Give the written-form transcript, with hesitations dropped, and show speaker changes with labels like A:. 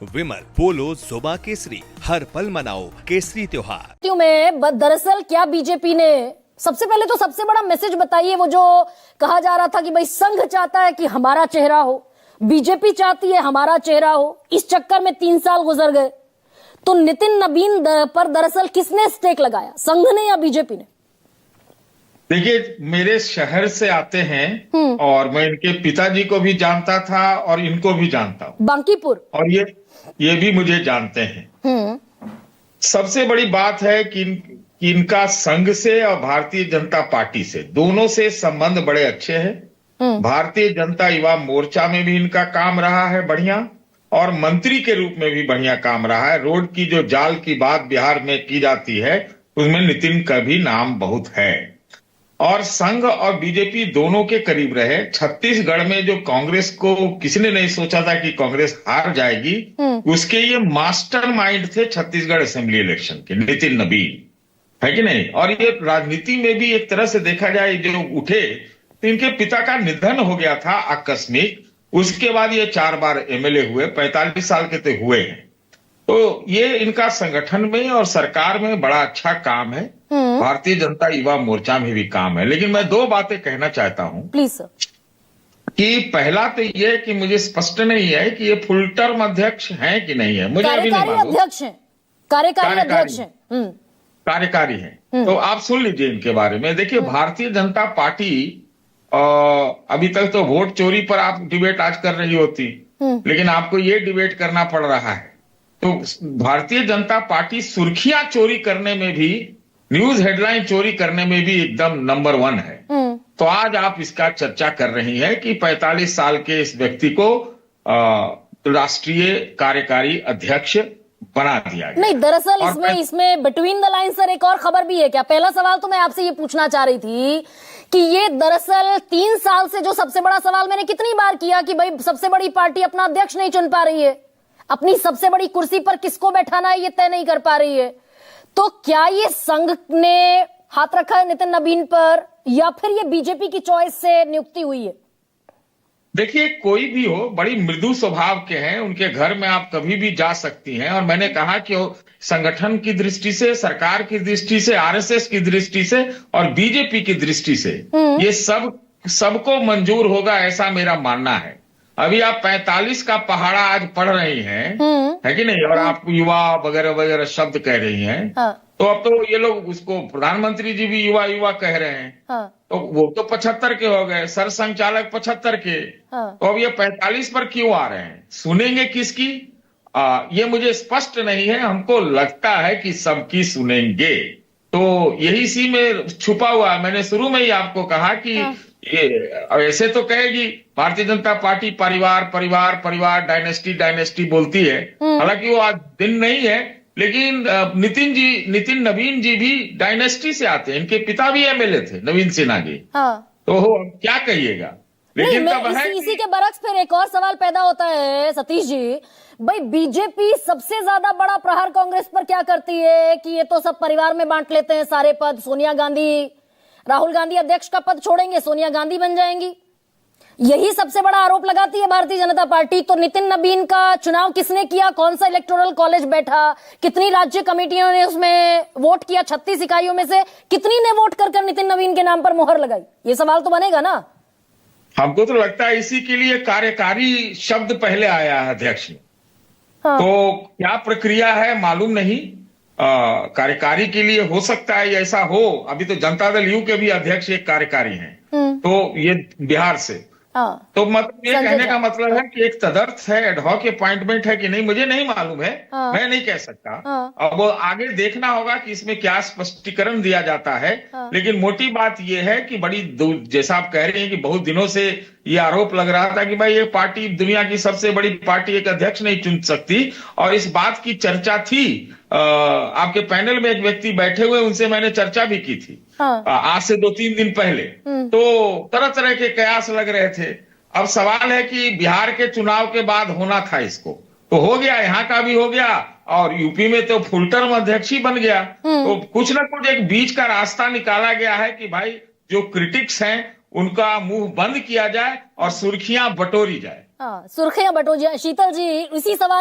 A: विमल, पोलो, जोबा केसरी, हर पल मनाओ केसरी त्योहार।
B: में दरअसल क्या बीजेपी ने सबसे पहले तो सबसे बड़ा मैसेज बताइए, वो जो कहा जा रहा था कि भाई संघ चाहता है कि हमारा चेहरा हो, बीजेपी चाहती है हमारा चेहरा हो, इस चक्कर में 3 साल गुजर गए। तो नितिन नबीन पर दरअसल किसने स्टेक लगाया, संघ ने या बीजेपी ने?
C: देखिए, मेरे शहर से आते हैं और मैं इनके पिताजी को भी जानता था और इनको भी जानता हूं,
B: बांकीपुर,
C: और ये भी मुझे जानते हैं। सबसे बड़ी बात है कि इनका संघ से और भारतीय जनता पार्टी से, दोनों से संबंध बड़े अच्छे हैं। भारतीय जनता युवा मोर्चा में भी इनका काम रहा है बढ़िया, और मंत्री के रूप में भी बढ़िया काम रहा है। रोड की जो जाल की बात बिहार में की जाती है, उसमें नितिन का भी नाम बहुत है। और संघ और बीजेपी दोनों के करीब रहे। छत्तीसगढ़ में जो कांग्रेस को किसी ने नहीं सोचा था कि कांग्रेस हार जाएगी, उसके ये मास्टरमाइंड थे छत्तीसगढ़ असेंबली इलेक्शन के, नितिन नबीन, है कि नहीं। और ये राजनीति में भी एक तरह से देखा जाए, जो उठे तो इनके पिता का निधन हो गया था आकस्मिक, उसके बाद ये 4 बार एमएलए हुए, 45 साल के तो हुए हैं। तो ये इनका संगठन में और सरकार में बड़ा अच्छा काम है, भारतीय जनता युवा मोर्चा में भी काम है। लेकिन मैं 2 बातें कहना चाहता हूं।
B: Please sir.
C: कि पहला तो ये कि मुझे स्पष्ट नहीं है कि ये फुल टर्म अध्यक्ष हैं कि नहीं है, मुझे अभी नहीं मालूम।
B: अध्यक्ष हैं, कार्यकारी अध्यक्ष हैं,
C: कार्यकारी हैं। तो आप सुन लीजिए इनके बारे में। देखिए, भारतीय जनता पार्टी अभी तक तो वोट चोरी पर आप डिबेट आज कर रही होती, लेकिन आपको ये डिबेट करना पड़ रहा है। तो भारतीय जनता पार्टी सुर्खियां चोरी करने में भी, न्यूज हेडलाइन चोरी करने में भी एकदम नंबर 1 है। तो आज आप इसका चर्चा कर रही हैं कि 45 साल के इस व्यक्ति को राष्ट्रीय कार्यकारी अध्यक्ष बना दिया गया।
B: नहीं, दरअसल इसमें बिटवीन द लाइन सर एक और खबर भी है क्या? पहला सवाल तो मैं आपसे ये पूछना चाह रही थी कि ये दरअसल 3 साल से जो सबसे बड़ा सवाल मैंने कितनी बार किया कि भाई सबसे बड़ी पार्टी अपना अध्यक्ष नहीं चुन पा रही है, अपनी सबसे बड़ी कुर्सी पर किसको बैठाना है ये तय नहीं कर पा रही है। तो क्या ये संघ ने हाथ रखा है नितिन नबीन पर, या फिर ये बीजेपी की चॉइस से नियुक्ति हुई है?
C: देखिए, कोई भी हो, बड़ी मृदु स्वभाव के हैं, उनके घर में आप कभी भी जा सकती हैं। और मैंने कहा कि संगठन की दृष्टि से, सरकार की दृष्टि से, आरएसएस की दृष्टि से और बीजेपी की दृष्टि से ये सबको मंजूर होगा, ऐसा मेरा मानना है। अभी आप 45 का पहाड़ा आज पढ़ रही हैं, है कि नहीं, और आप युवा वगैरह वगैरह शब्द कह रही हैं। तो अब तो ये लोग उसको प्रधानमंत्री जी भी युवा युवा कह रहे हैं। तो वो तो 75 के हो गए, सर संचालक 75 के। तो अब ये 45 पर क्यों आ रहे हैं? सुनेंगे किसकी ये मुझे स्पष्ट नहीं है। हमको लगता है कि सबकी सुनेंगे। तो यही सी में छुपा हुआ है। मैंने शुरू में ही आपको कहा कि ये ऐसे तो कहेगी भारतीय जनता पार्टी परिवार परिवार परिवार, डायनेस्टी डायनेस्टी बोलती है। हालांकि वो आज दिन नहीं है, लेकिन नितिन नबीन जी भी डायनेस्टी से आते हैं। इनके पिता भी एमएलए थे, नवीन सिन्हा जी। तो क्या कहिएगा। लेकिन तब
B: इसी के बरक्स फिर एक और सवाल पैदा होता है सतीश जी, भाई बीजेपी सबसे ज्यादा बड़ा प्रहार कांग्रेस पर क्या करती है कि ये तो सब परिवार में बांट लेते हैं सारे पद। सोनिया गांधी, राहुल गांधी अध्यक्ष का पद छोड़ेंगे, सोनिया गांधी बन जाएंगी, यही सबसे बड़ा आरोप लगाती है भारतीय जनता पार्टी। तो नितिन नबीन का चुनाव किसने किया, कौन सा इलेक्टोरल कॉलेज बैठा, कितनी राज्य कमेटियों ने उसमें वोट किया, 36 इकाइयों में से कितनी ने वोट कर नितिन नबीन के नाम पर मोहर लगाई? ये सवाल तो बनेगा ना।
C: हमको तो लगता है इसी के लिए कार्यकारी शब्द पहले आया है अध्यक्ष में। तो क्या प्रक्रिया है मालूम नहीं। कार्यकारी के लिए हो सकता है ऐसा हो। अभी तो जनता दल यू के भी अध्यक्ष एक कार्यकारी हैं, तो ये बिहार से। तो मतलब ये कहने का मतलब है कि एक तदर्थ है, एडहॉक अपॉइंटमेंट है कि नहीं, मुझे नहीं मालूम है। मैं नहीं कह सकता। अब आगे देखना होगा कि इसमें क्या स्पष्टीकरण दिया जाता है। लेकिन मोटी बात ये है कि बड़ी जैसा आप कह रहे हैं कि बहुत दिनों से ये आरोप लग रहा था कि भाई ये पार्टी, दुनिया की सबसे बड़ी पार्टी, एक अध्यक्ष नहीं चुन सकती। और इस बात की चर्चा थी, आपके पैनल में एक व्यक्ति बैठे हुए, उनसे मैंने चर्चा भी की थी आज से 2-3 दिन पहले। तो तरह तरह के कयास लग रहे थे। अब सवाल है कि बिहार के चुनाव के बाद होना था इसको, तो हो गया, यहाँ का भी हो गया, और यूपी में तो फुल टर्म अध्यक्ष ही बन गया। तो कुछ ना कुछ एक बीच का रास्ता निकाला गया है कि भाई जो क्रिटिक्स हैं उनका मुंह बंद किया जाए और सुर्खियां बटोरी जाए।
B: सुर्खियां बटोरी जाए। शीतल जी, इसी सवाल